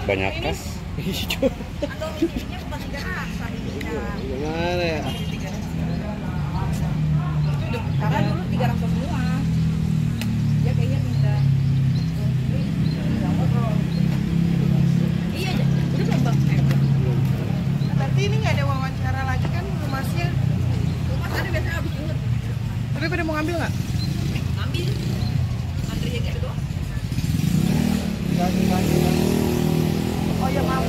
Banyak kas. Gimana ya? Karena dulu 300 semua. Dia kayaknya pindah. Iya aja. Udah belum bang? Berarti ini nggak ada wawancara lagi kan Lumasnya? Lumas ada biasanya habis inget. Tapi pada mau ngambil nggak? Ambil. Antri yang gitu doang. Oh ya mau,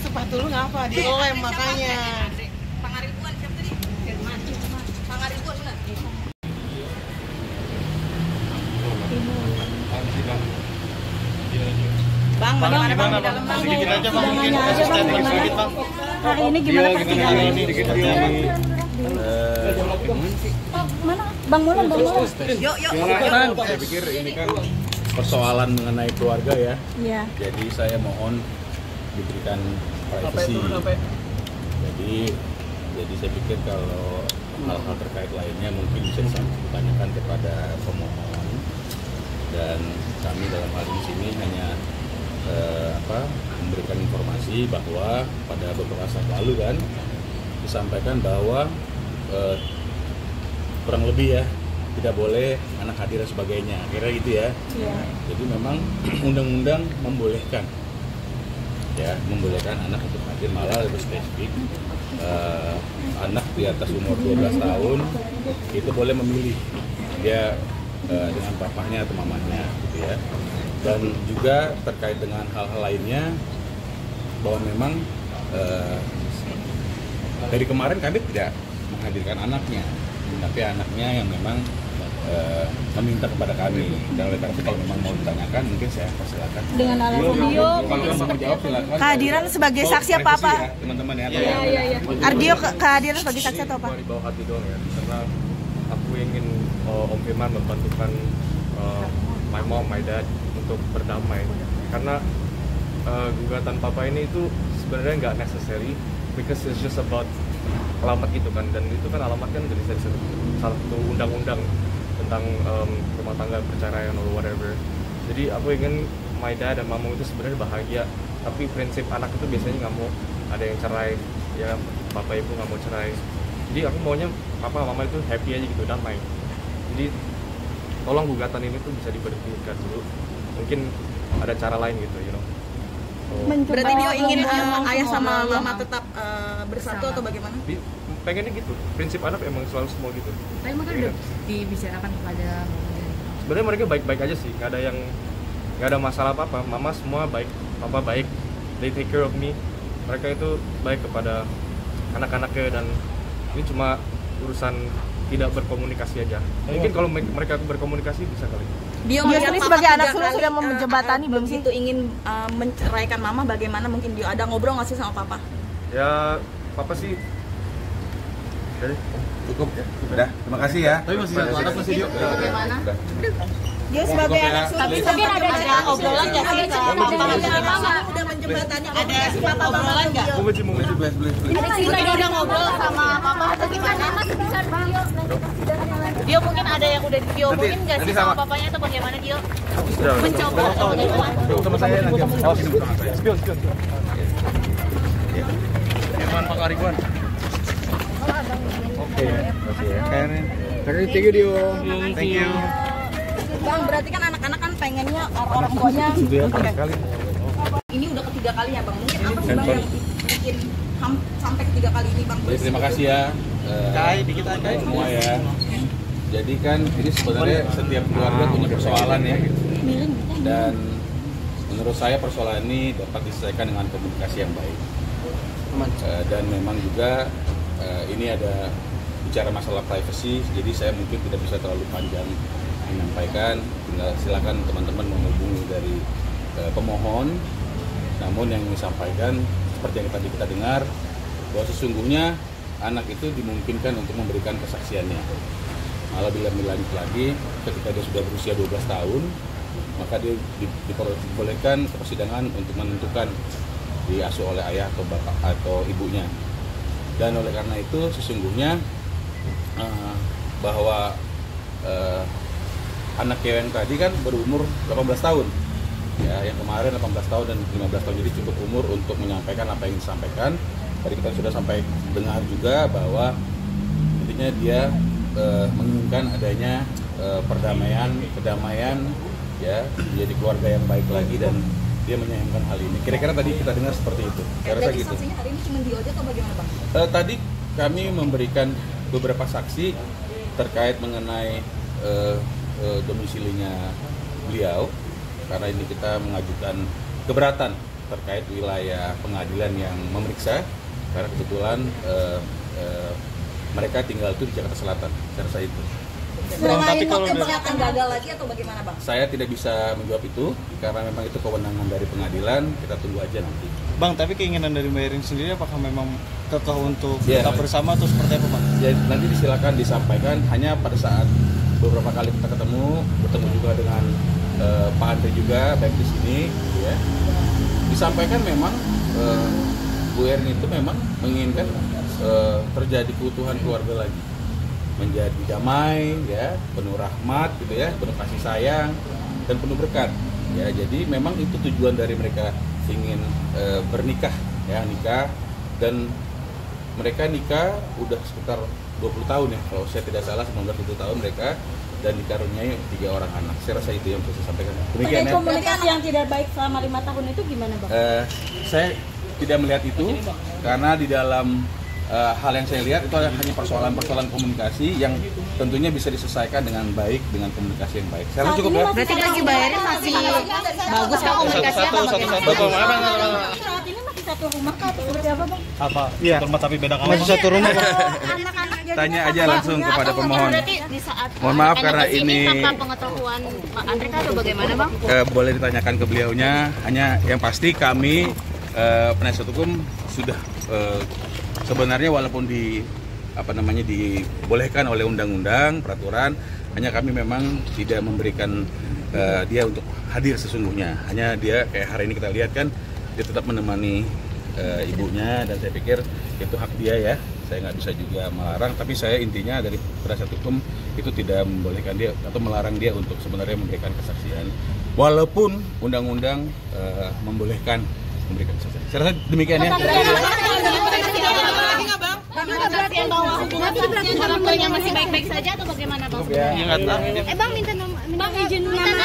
sepatu lu ngapa? Dilem makanya. Pangaribuan siapa tadi? Pangaribuan benar. Bang, bagaimana bang di dalam bang? Sedikit aja bang, mungkin asisten sedikit bang. Hari ini gimana persidangan? Sedikit Mana? Bang Mulan, Bang Mulan. Yuk. Saya pikir ini kan persoalan mengenai keluarga ya. Iya. Jadi saya mohon diberikan privasi. Jadi saya pikir kalau hal-hal terkait lainnya mungkin bisa ditanyakan kepada pemohon, dan kami dalam hal ini sini hanya memberikan informasi bahwa pada beberapa saat lalu kan disampaikan bahwa kurang lebih ya tidak boleh anak hadir dan sebagainya, kira gitu ya. Iya. Jadi memang undang-undang membolehkan anak untuk hadir, malah lebih spesifik anak di atas umur 12 tahun itu boleh memilih dia dengan papahnya atau mamanya gitu ya. Dan juga terkait dengan hal-hal lainnya bahwa memang dari kemarin kami tidak menghadirkan anaknya, tapi anaknya yang memang meminta kepada kami, dan oleh karena itu kalau memang mau ditanyakan mungkin saya persilakan. Dengan alasan Ardio, kalau memang mau jawab silakan. Kehadiran sebagai saksi apa apa? Ya, teman-teman ya. Iya. Ardio kehadiran sebagai saksi atau apa? Di bawah hati doang ya, karena aku ingin Om Firman membantukan my mom, my dad untuk berdamai, karena gugatan papa ini itu sebenarnya nggak necessary, because it's just about alamat gitu kan, dan itu kan alamat kan jadi salah satu undang-undang tentang rumah tangga, perceraian or whatever. Jadi aku ingin my dad dan mama itu sebenarnya bahagia, tapi prinsip anak itu biasanya nggak mau ada yang cerai, ya papa ibu nggak mau cerai. Jadi aku maunya papa mama itu happy aja gitu, damai. Jadi tolong gugatan ini tuh bisa diberhentikan dulu, mungkin ada cara lain gitu, you know. Berarti dia ingin ayah sama mama tetap bersatu atau bagaimana? Pengennya gitu, prinsip anak emang selalu semua gitu. Tapi mungkin udah dibicarakan kepada sebenarnya mereka baik-baik aja sih, nggak ada masalah apa-apa. Mama semua baik, papa baik, they take care of me. Mereka itu baik kepada anak-anaknya, dan ini cuma urusan tidak berkomunikasi aja. Mungkin kalau mereka berkomunikasi bisa kali. Dia sendiri sebagai anak sulung sudah menjembatani belum sih? Itu ingin menceraikan mama, bagaimana mungkin dia ada ngobrol nggak sih sama papa? Ya papa sih Cukup ya. Udah, terima kasih ya. Tapi masih satu anak masih dia. Bagaimana? Dia sebagai anak sulung. Tapi ada obrolan nggak sih? Mama udah menjembatani, ada papa obrolan nggak? mau please. Ada cerita dia udah ngobrol sama papa atau gimana? Dia mungkin ada yang udah diomongin nggak sih sama papanya atau bagaimana dia? Mencoba atau bagaimana? Sama saya nanti. Oh, sini sama saya. Spion. Firman Pangaribuan. Oke, makasih ya. Thank you Dio. Thank you. Bang, berarti kan anak-anak kan pengennya orang tuanya. Ini udah ketiga kalinya bang, mungkin apa sih bang yang bikin sampai ketiga kali ini bang? Jadi terima kasih ya. Dikit aja. Semua ya. Jadi kan ini sebenarnya setiap keluarga punya persoalan ya. Dan menurut saya persoalan ini dapat diselesaikan dengan komunikasi yang baik. Dan memang juga ini ada bicara masalah privacy, jadi saya mungkin tidak bisa terlalu panjang menyampaikan. Silakan teman-teman menghubungi dari pemohon. Namun yang disampaikan seperti yang tadi kita dengar, bahwa sesungguhnya anak itu dimungkinkan untuk memberikan kesaksiannya. Malah bila dilanjut lagi, ketika dia sudah berusia 12 tahun, maka dia diperbolehkan ke persidangan untuk menentukan diasuh oleh ayah atau bapak atau ibunya. Dan oleh karena itu sesungguhnya bahwa anak yang tadi kan berumur 18 tahun. Ya, yang kemarin 18 tahun dan 15 tahun, jadi cukup umur untuk menyampaikan apa yang disampaikan. Tadi kita sudah sampai dengar juga bahwa intinya dia menginginkan adanya kedamaian, ya, menjadi keluarga yang baik lagi dan dia menyayangkan hal ini. Kira-kira tadi kita dengar seperti itu. Saya rasa gitu. Saksinya hari ini cuma dia aja atau bagaimana Bang? Tadi kami memberikan beberapa saksi terkait mengenai domisilinya beliau, karena ini kita mengajukan keberatan terkait wilayah pengadilan yang memeriksa, karena kebetulan mereka tinggal itu di Jakarta Selatan. Saya rasa itu. Tapi kalau akan gagal lagi atau bagaimana Bang? Saya tidak bisa menjawab itu karena memang itu kewenangan dari pengadilan. Kita tunggu aja nanti. Bang, tapi keinginan dari Mbak Erin sendiri apakah memang kekeh untuk tetap bersama atau seperti apa Bang? Ya, nanti disilakan disampaikan. Hanya pada saat beberapa kali kita bertemu juga dengan Pak Andre juga baik di sini, ya, disampaikan memang Bu Erin itu memang menginginkan terjadi keutuhan keluarga lagi, menjadi damai, ya, penuh rahmat, gitu ya, penuh kasih sayang dan penuh berkat. Ya, jadi memang itu tujuan dari mereka ingin bernikah, ya, nikah, dan mereka nikah udah sekitar 20 tahun ya, kalau saya tidak salah 19-20 tahun mereka, dan dikaruniai 3 orang anak. Saya rasa itu yang bisa saya sampaikan. Demikian, ya. Komunikasi yang tidak baik selama 5 tahun itu gimana Bang? Saya tidak melihat itu karena di dalam hal yang saya lihat itu hanya persoalan-persoalan komunikasi yang tentunya bisa diselesaikan dengan baik, dengan komunikasi yang baik. Saya rasa cukup ya. Berarti bagi Bayarin masih bagus kah komunikasinya atau bagaimana? Saat ini masih satu rumah kah atau seperti apa Bang? Apa? Iya. Rumah tapi beda kamar. Masih satu rumah. Tanya aja langsung kepada pemohon. Berarti di saat Mohon maaf karena ini tanpa pengetahuan Pak Andre atau bagaimana Bang? Boleh ditanyakan ke beliaunya. Hanya yang pasti kami penasihat hukum sudah sebenarnya walaupun dibolehkan oleh undang-undang peraturan, hanya kami memang tidak memberikan dia untuk hadir sesungguhnya. Hanya dia kayak hari ini kita lihat kan dia tetap menemani ibunya, dan saya pikir itu hak dia ya. Saya nggak bisa juga melarang, tapi saya intinya dari penasihat hukum itu tidak membolehkan dia atau melarang dia untuk sebenarnya memberikan kesaksian, walaupun undang-undang membolehkan memberikan kesaksian. Saya rasa demikian ya. Kesaksian bahwa hubungan orang tuanya masih baik-baik saja atau bagaimana Bang? Iya, nggak tahu. Bang minta izin nama